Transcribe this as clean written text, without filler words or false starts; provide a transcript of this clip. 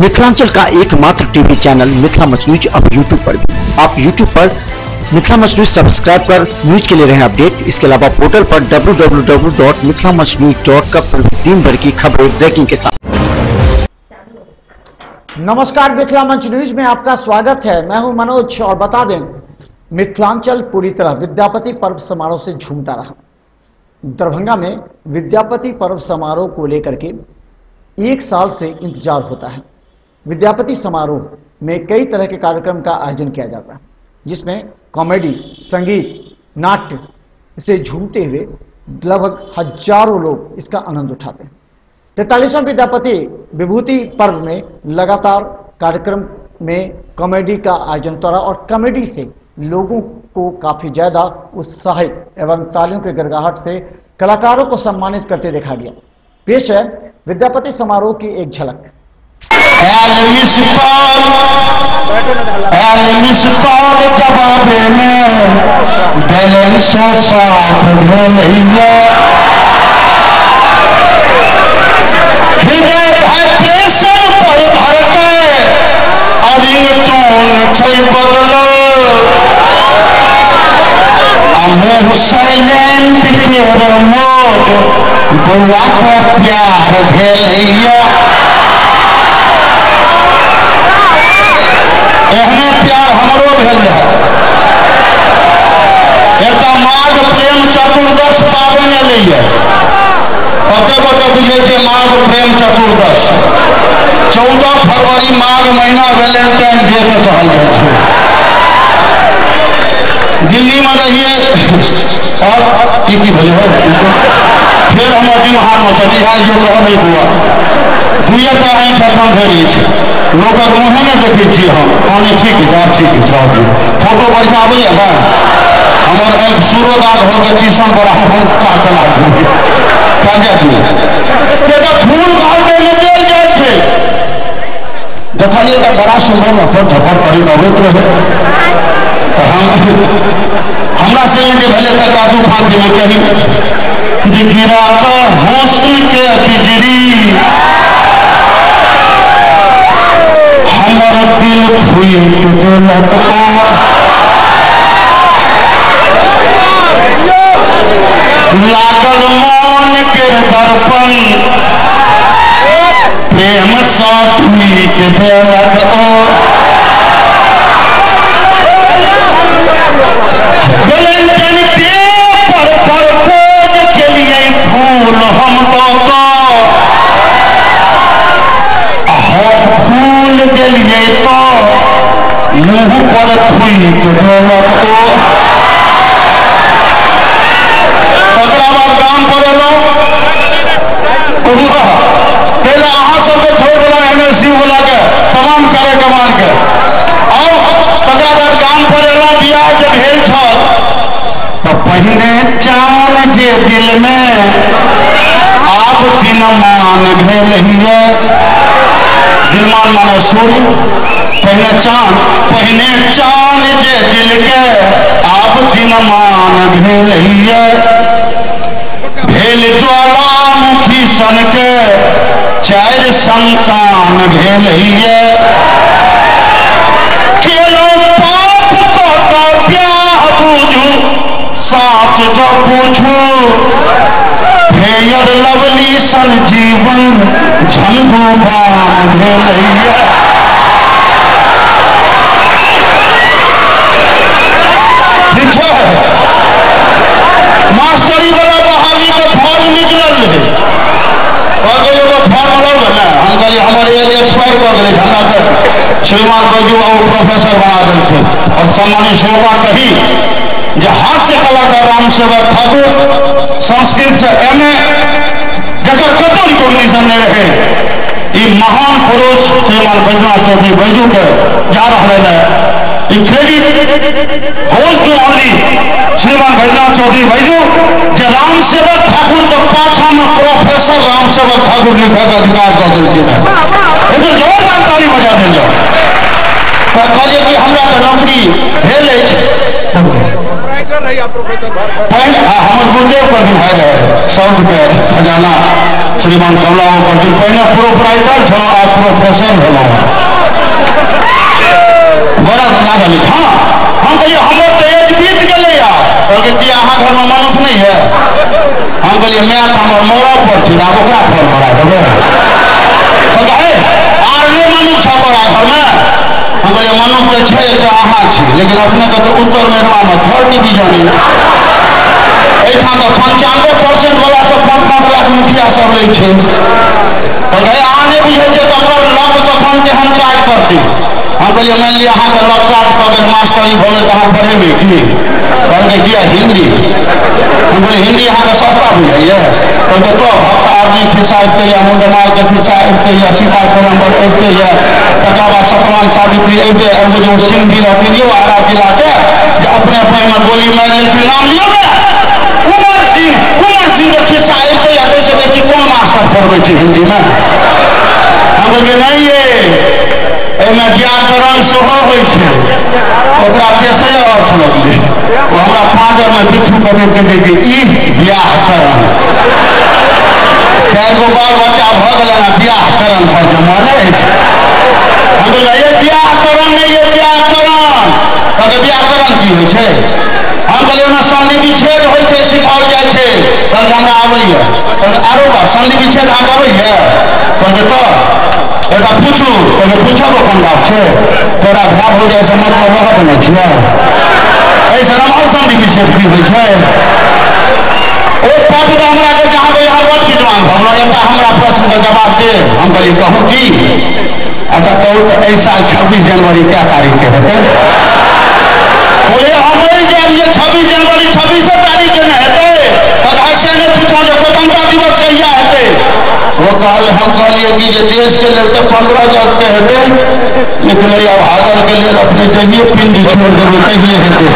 मिथिलांचल का एकमात्र TV channel Mithila much news अब यूट्यूब पर भी। आप यूट्यूब पर मिथिला मच न्यूज सब्सक्राइब कर न्यूज के लिए रहे अपडेट। इसके अलावा पोर्टल पर www.mithilamachnews.com पर दिन भर की खबरें ब्रेकिंग के साथ। नमस्कार, मिथिला मंच न्यूज में आपका स्वागत है। मैं हूं मनोज और बता दें, मिथिलांचल पूरी तरह विद्यापति पर्व समारोह से झूमता रहा। दरभंगा में विद्यापति पर्व समारोह को लेकर के 1 साल से इंतजार होता है। विद्यापति समारोह में कई तरह के कार्यक्रम का आयोजन किया जाता है, जिसमें कॉमेडी, संगीत, नाट्य से झूमते हुए लगभग हजारों लोग इसका आनंद उठाते हैं। 43वां विद्यापति विभूति पर्व में लगातार कार्यक्रम में कॉमेडी का आयोजन हो रहा और कॉमेडी से लोगों को काफी ज्यादा उत्साहित एवं तालियों के गड़गड़ाहट से कलाकारों को सम्मानित करते देखा गया। पेश है विद्यापति समारोह की एक झलक। साइलेंट के मोर बुआ का प्यार भेलैया एहने प्यार हमरो भेल है। एकटा माघ प्रेम चतुर्दश पाबन एलैया, कते गोटे बुझे छै माघ प्रेम चतुर्दश 14 फरवरी माघ महीना वैलेंटाइन डे के कहल जाइ छै। दिल्ली में रहिए और की भले हो फिर हम दिमाग में चली है जो कह नहीं हुआ दुए का आई खत्म भेल लोग मुँहे में देखे छी हम कहने ठीक है ठीक है फोटो बढ़िया आबे ना हमार एक सूरोदाग हो गए ट्यूशन बड़ा हम फूल मार के निकल जाए थे देखिए तो बड़ा सुंदर अपन झपट पड़ी नौबत रहे। हमरा से ये भले तक तूफान में कही गिरा होश के बिजली हमर दिल फूट देलक लागल मन के दर्पण प्रेम सा टूट देलक वैलेंटाइन डे पर प्रपोज के लिए फूल हम फूल के लिए तो मुंह पर थूक देलक काम पर पहले अहाँ सबके छोड़ दिला MSU वाला के तमाम कार्यक्रम के और काम पर एलहुँ बियाह जब भेल छल तो पहिने चान जे दिल में आब दिनमान भेल हिए। दिनमान माने सूर्य, पहिने चान जे दिल के आब दिनमान भेल हिए। भेल ज्वालामुखी सन के 4 संतान भेल हिए। साच जो पूछू फेयर लवली सन जीवन झंगू बान भेलैया। मास्टरी वाला बहाली के फॉर्म निकलल है एगो फॉर्म लग ना हम कही हमारे एज एक्सपायर कर गए हमरा तो श्रीमान बैजू बाबू प्रोफेसर बना देलखिन और सम्मानित शोभा कही जो हास्य कलाकार राम सेवक ठाकुर संस्कृत से MA जगह कतौ रिकॉग्निशन नहीं रहे महान पुरुष श्रीमान बैजनाथ चौधरी बैजू के जा रहा है क्रेडिट गोज टू ओनली श्रीमान बैजनाथ चौधरी बैजू जो राम सेवक ठाकुर के पाछा में प्रोफेसर राम सेवक ठाकुर लिखे का अधिकार कर दिलखिन है। तो जोरदार ताली बजा देल जाओ। कहलिए कि हमरा तो नौकरी भेल हमर गुरुदेव पर भी है 100 रुपया खजाना श्रीमान कमला करथिन पहिने प्रोपराइटर छलहुँ आ प्रोफेसर भेलहुँ बड़ा लागल हाँ हम कहिए हमर तो एज बीत गए कहलकै कि अहाँ घर में मनुख नहीं है हम कहलिए मैं तो हमर मरऽ पर छी आब ओकरा घर भरा देबै कहलकै आर नहीं मनुख छ तोरा घर में हम कहलिए मनुख तो छै तो अहाँ छी लेकिन अपने के तो उत्तर मेहरमा में थर्ड डिवीजन एहिठाम तो 95% वाला सब 5-5 लाख मुखिया सब लै छै कहलकै अहाँ नहीं बुझे छै तकर लग तखन केहन काज करतै हम कहलिए मान लिया अहाँ के लग काज कऽ गेल मास्टरी भऽ गेल तऽ अहाँ पढ़ेबै की कहलकै किया हिंदी हम कहलिए हिंदी अहाँ के सस्ता बुझाइए कहलकै तो भक्त आदमी खिस्सा अबिते या मुंडमाल के खिस्सा अबिते या सीता स्वयंवर अबिते या तकर बाद सतवान सावित्री अबिते एगो जो सिंह जी रहथिन यौ आरा जिला के जे अपने पैर में गोली मारि लेलखिन नाम लियो ने कुंवर सिंह के खिस्सा अबिते या ताहिसँ बेसी कोन मास्टर पढ़बै छै हिंदी में हम कहलिए नहीं ये एहिमे व्याकरण सेहो होइ छै ओकरा तेसरे अर्थ लगलै ओ हमरा फादर में बिट्ठू पकड़ि के कहै ई व्याकरण 4 गो बाल बच्चा भऽ गेलै ने व्याकरण पर जमाने अछि हम कहलिए ये व्याकरण नहीं ये व्याकरण कहलकै व्याकरण की होइ छै हम कहलिए ओहिमे संधि विच्छेद होइ छै सिखाओल जाइ छै कहलकै हमरा आबैए कहलकै आरो बा संधि विच्छेद अहाँके आबैए कहलकै तऽ एकरा पूछू कहलकै पूछब अपन बात छै तोरा भाव हो जाइ से मतलब रहत नहि छियै एहिसँ रमल संधि विच्छेद की होइ छै ओ पद तऽ हमरा के चाहबै अहाँ बड़ विद्वान भऽ गेलहुँ एकटा हमरा प्रश्न के जवाब दे हम कहलिए कहू की अच्छा कहू तऽ एहि साल 26 जनवरी क्या तारीख के हेतै बोले हम नहीं जान ये 26 जनवरी 26 तारीख के न हेतै तब ऐसे नहीं पूछो जो स्वतंत्रता दिवस कहिया हेतै वो कहल हम कहलिए कि जे देश के लिए तो 15 अगस्त के हेतै लेकिन अब हादर के लिए अपने जगह पिंडी छोड़ देबै तहिए हेतै